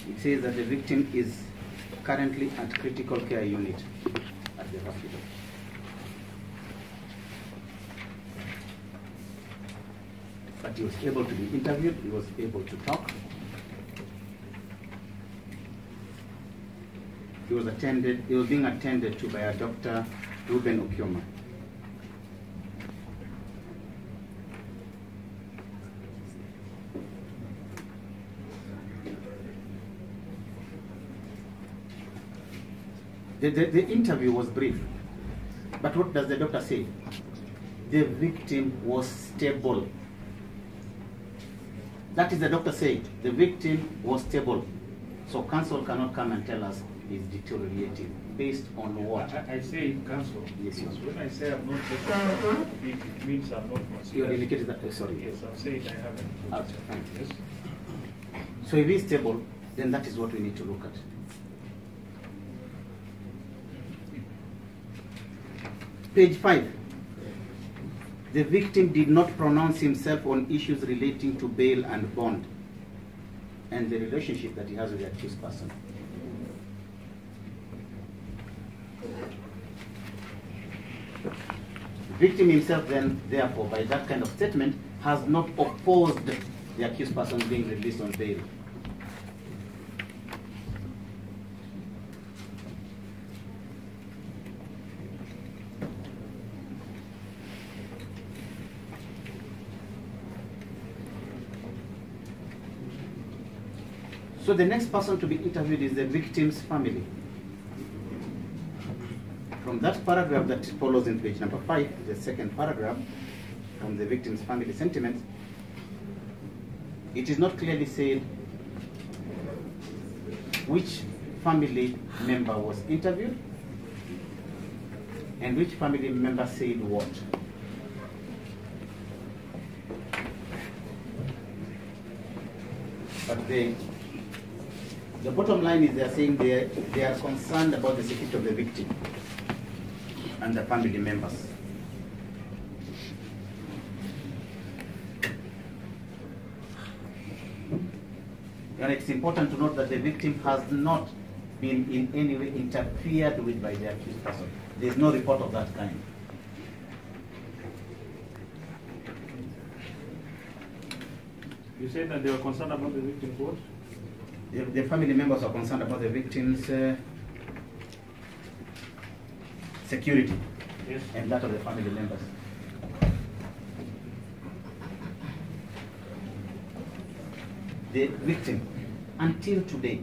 It says that the victim is currently at critical care unit at the hospital. But he was able to be interviewed, he was able to talk. He was being attended to by a Dr. Ruben Okioma. The interview was brief, but what does the doctor say? The victim was stable. That is the doctor saying, the victim was stable. So counsel cannot come and tell us he's deteriorating. Based on what? I say counsel. Yes, yes. When I say I'm not taken, it means I'm not considered. You indicated that, sorry. Yes, I'm saying I haven't. Yes. So if he's stable, then that is what we need to look at. Page 5. The victim did not pronounce himself on issues relating to bail and bond and the relationship that he has with the accused person. The victim himself then, therefore, by that kind of statement, has not opposed the accused person being released on bail. So the next person to be interviewed is the victim's family. From that paragraph that follows in page number 5, the second paragraph from the victim's family sentiments, it is not clearly said which family member was interviewed and which family member said what. But the bottom line is they are saying they are concerned about the security of the victim and the family members. And it's important to note that the victim has not been in any way interfered with by the accused person. There is no report of that kind. You said that they were concerned about the victim's what? The family members are concerned about the victim's security, yes, and that of the family members. The victim, until today,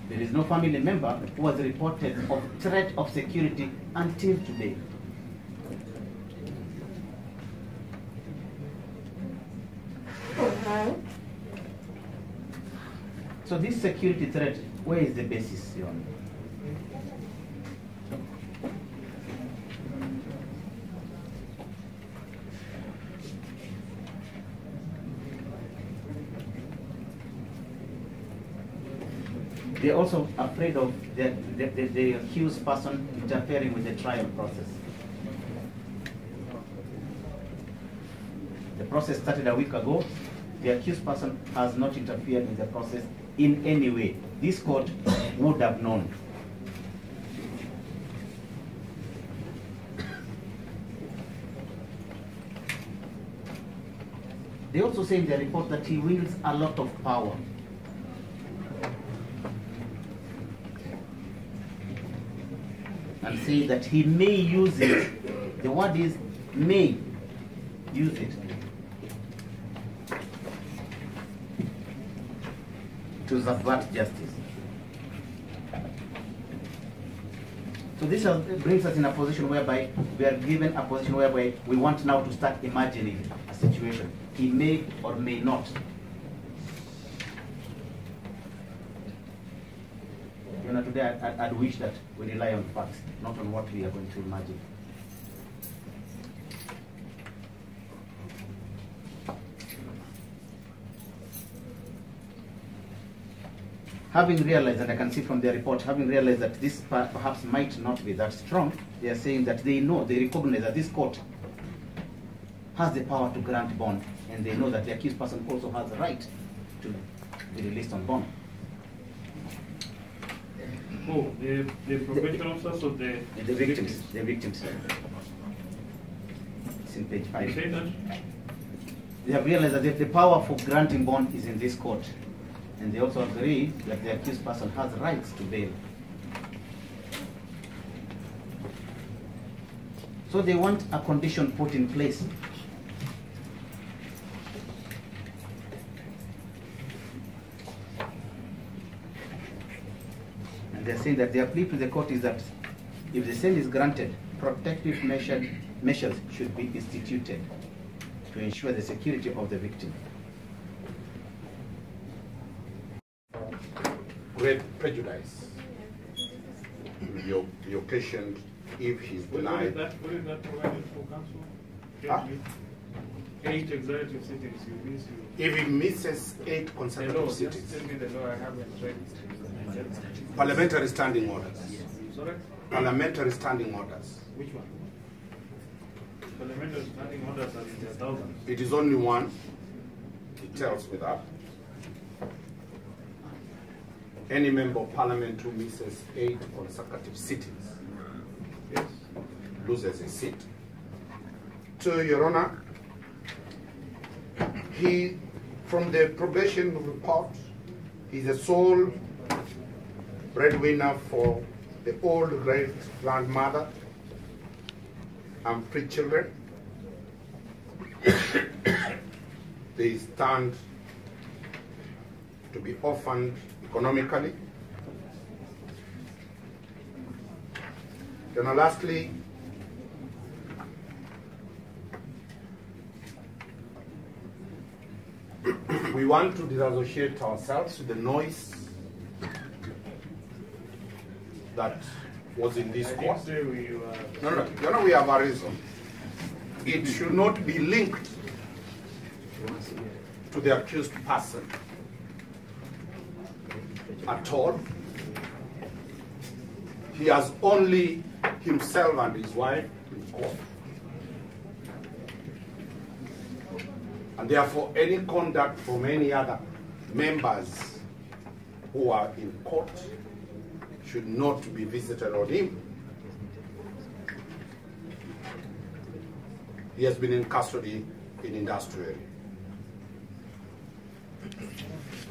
there is no family member who has reported of threat of security until today. So this security threat, where is the basis, Your Honor? They're also afraid of the accused person interfering with the trial process. The process started a week ago. The accused person has not interfered with the process in any way. This court would have known. They also say in their report that he wields a lot of power. And say that he may use it. The word is may use it to subvert justice. So this brings us in a position whereby we are given a position whereby we want now to start imagining a situation. He may or may not. You know, today I'd wish that we rely on facts, not on what we are going to imagine. Having realized, and I can see from their report, having realized that this part perhaps might not be that strong, they are saying that they know, they recognize that this court has the power to grant bond, and they know that the accused person also has the right to be released on bond. Oh, the probation officers or the victims? The victims. It's in page 5. You say that? They have realized that the power for granting bond is in this court, and they also agree that the accused person has rights to bail. So they want a condition put in place. And they're saying that their plea to the court is that if the same is granted, protective measures should be instituted to ensure the security of the victim. Great prejudice will be occasioned if he's denied. What is that provided for counsel? Huh? 8 executive sittings you miss. If he misses 8 consecutive Just sittings. tell me the law, I haven't read. Parliamentary standing orders. Sorry? Parliamentary standing orders. Which one? Parliamentary standing orders are in their thousands. It is only one. It tells me that. Any member of parliament who misses 8 consecutive sittings Yes. loses a seat. To Your Honor, he, from the probation report, he's the sole breadwinner for the old great-grandmother and 3 children. They stand to be orphaned economically. Then lastly, we want to disassociate ourselves with the noise that was in this I court. didn't say we No, you know we have a reason. It should not be linked to the accused person at all. He has only himself and his wife in court. And therefore, any conduct from any other members who are in court should not be visited on him. He has been in custody in industrial.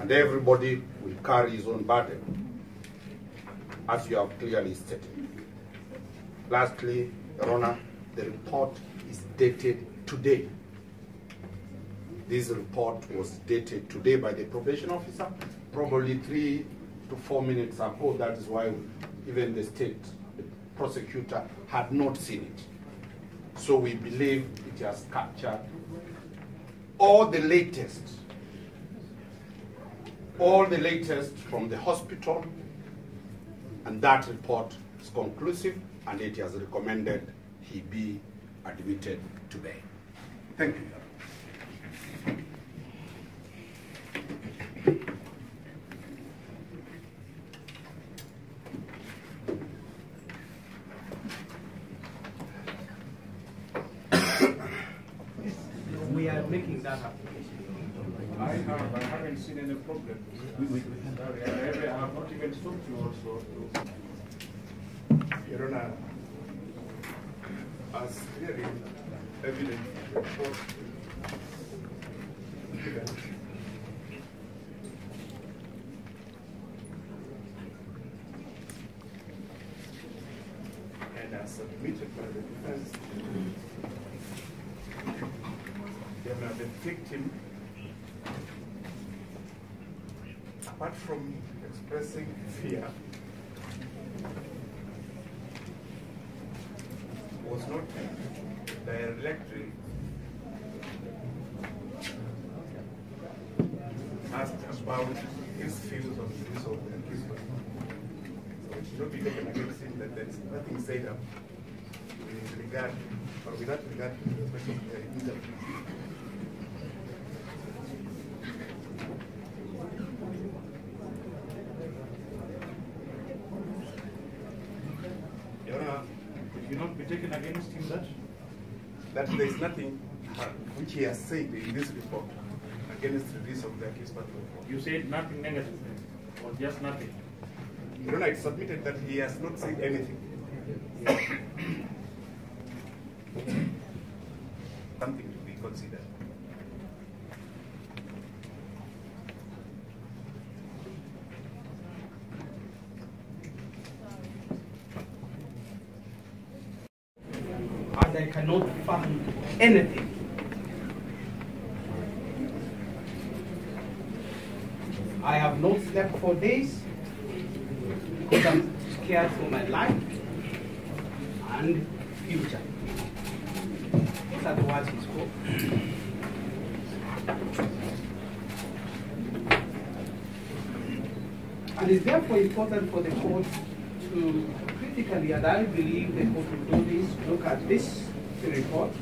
And everybody will carry his own burden, as you have clearly stated. Lastly, Your Honor, the report is dated today. This report was dated today by the probation officer, probably 3 to 4 minutes ago. That is why even the state prosecutor had not seen it. So we believe it has captured all the latest from the hospital, and that report is conclusive, and it has recommended he be admitted to bail. Thank you. We are making that application. I haven't seen any problem. Sorry, I have not even spoken to you also. Your Honor, as clearly evident in the report, and as submitted by the defense, the victim, apart from expressing fear, was not directly asked about his views on this of the accused. So it should not be taken against him that there is nothing said up with regard, or without regard to the question of the interview. Your Honor, would you not be taken against him that? That there is nothing which he has said in this report against release of the accused person. You said nothing negative, or just nothing? Your Honor, it's submitted that he has not said anything. Something to be considered. As I cannot find anything. I have not slept for days because I'm scared for my life and future. Those are the words he spoke. And it's therefore important for the court to critically, and I believe the court will do this, look at this report.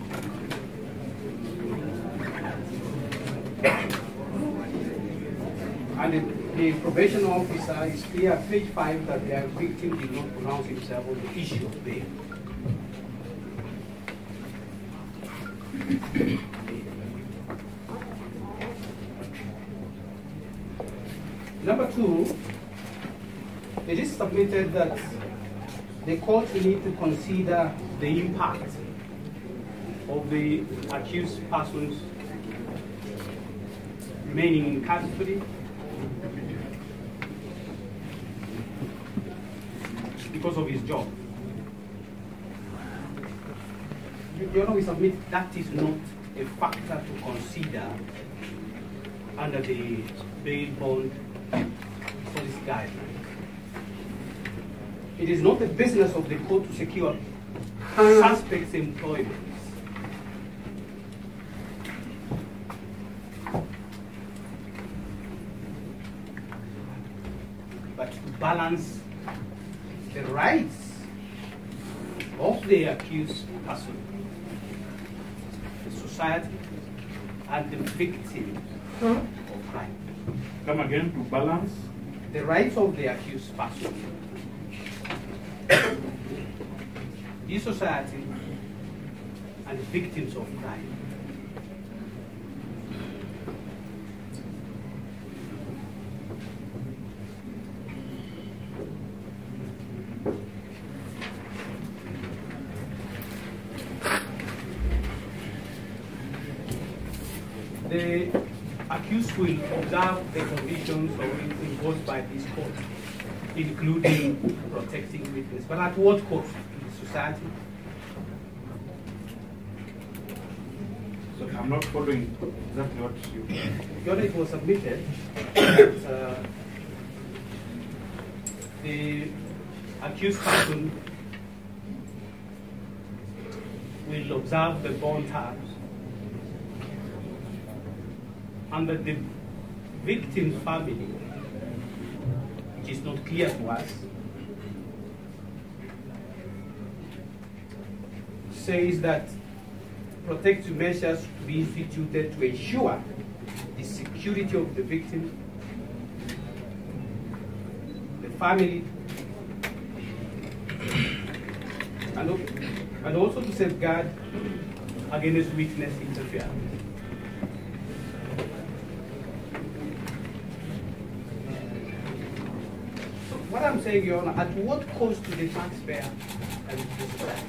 And the probation officer is clear at page 5 that the victim did not pronounce himself on the issue of bail. Number 2, it is submitted that the court will need to consider the impact of the accused persons remaining in custody because of his job. Your Honor, we submit that is not a factor to consider under the bail bond policy guidelines. It is not the business of the court to secure suspects' employment. But to balance the rights of the accused person, the society, and the victim of crime. Come again, to balance? The rights of the accused person, the society, and victims of crime. The accused will observe the conditions imposed by this court, including protecting witness. But at what cost to the society? So I'm not following exactly what you... Your Honor, it was submitted that the accused person will observe the bond terms, and that the victim's family, which is not clear to us, says that protective measures to be instituted to ensure the security of the victim, the family, and also to safeguard against witness interference. What I'm saying, Your Honor, at what cost to the taxpayer and to the society?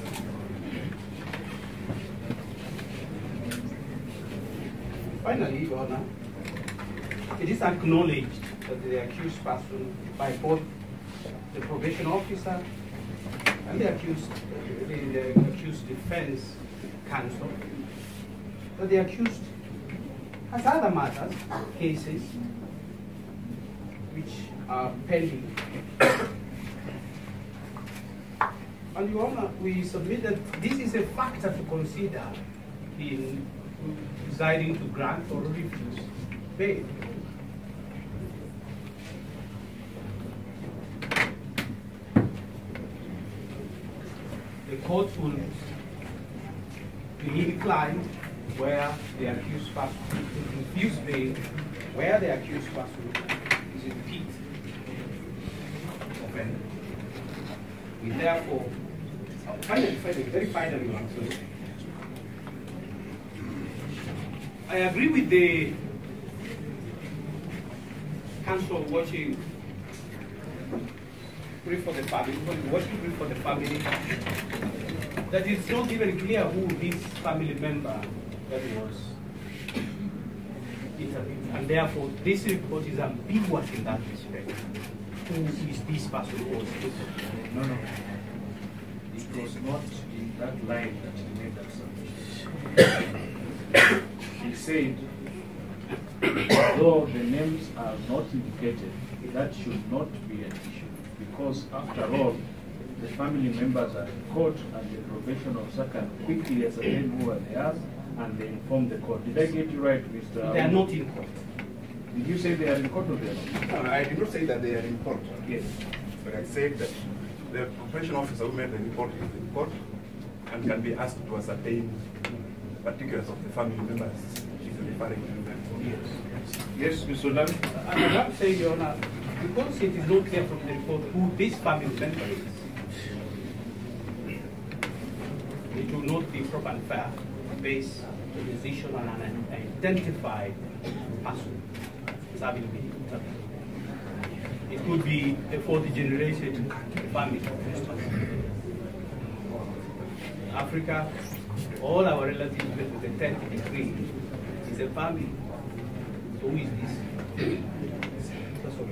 Finally, Your Honor, it is acknowledged that the accused person, by both the probation officer and the accused defense counsel, that the accused has other matters, cases, which are pending. And Your Honor, we submit that this is a factor to consider in deciding to grant or refuse bail. The court will be inclined where the accused person will refuse bail, where the accused person is in repeat offender. We therefore, very finally, I agree with the council watching Brief for the Family, watching Brief for the Family, that it's not even clear who this family member that was interviewed. And therefore, this report is ambiguous in that respect. Who is this person who was interviewed? No. It was not in that line that he made that submission. He said, though the names are not indicated, that should not be an issue. Because after all, the family members are in court and the probation officer can quickly ascertain who are theirs and they inform the court. Did I get you right, Mr. They are not in court. Did you say they are in court or they are not? No, I did not say that they are in court. Yes. But I said that the probation officer who made the report is in court and can be asked to ascertain particulars of the family members she's referring to them. Yes, Mr. Lam. I would like to say, Your Honor, because it is not clear from the report who this family member is, it will not be proper and fair to base the decision on an identified person having been interviewed. It could be a fourth generation family. Africa, all our relatives with the 10th degree is a family. So who is this? That's all.